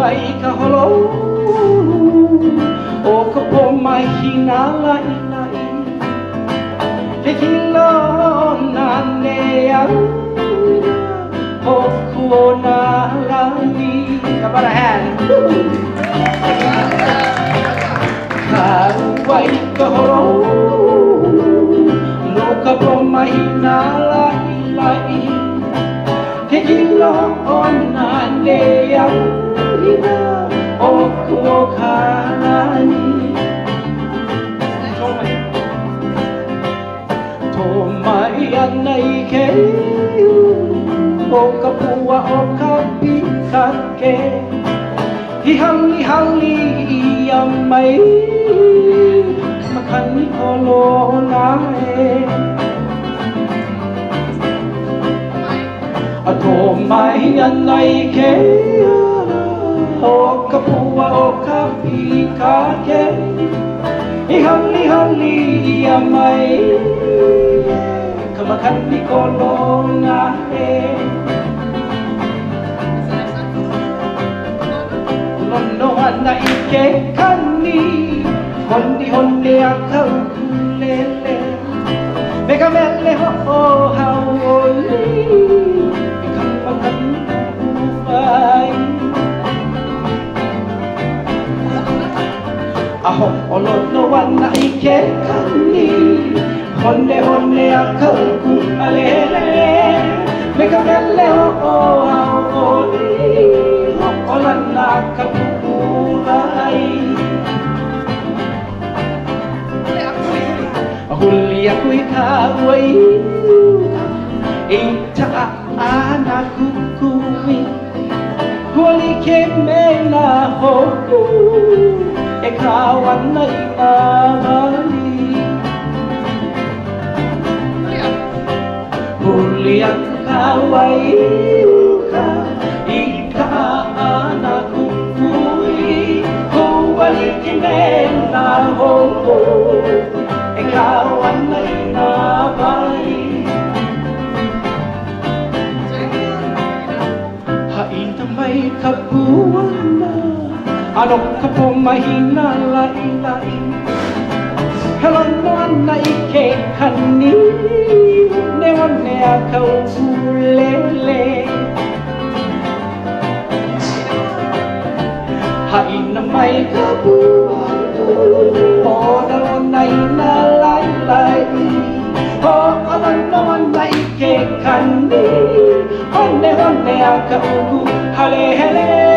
vai ka holo o ka po mahina lai lai He kilo na nea o kuona lai How about a hand? Ka vai ka holo no ka po mahina lai lai He kilo na nea o kuona lai Mai anai ke o ka pua o ka pika ke Hi hangi ia mai makani o lona e A tō mai anai ke o ka pua o ka pika ke Hi hangi ia mai Kamakani ko lona e Lono ana I ke kani Honi a kau kulele Me ka mele ho o hauoli Me kamakani uwai Aho o lono ana I ke kani Hone a kau ku alele Me ka mele o hauoli O lana ka pupurai Huli aku I ka wai I ta ana kukui Huli ke mena hoku E ka wana I na mali Huli aku ka wai I ka ana kukui Huli ke mena hoku E ka wana I na mali Haina mai ka puana Ano ka po mahina lai lai Helano ana I ke kani Ne wane a kau ulele Haina mai ka puana O na ina lai lai O alano ana I ke kani Hone a kau hale hele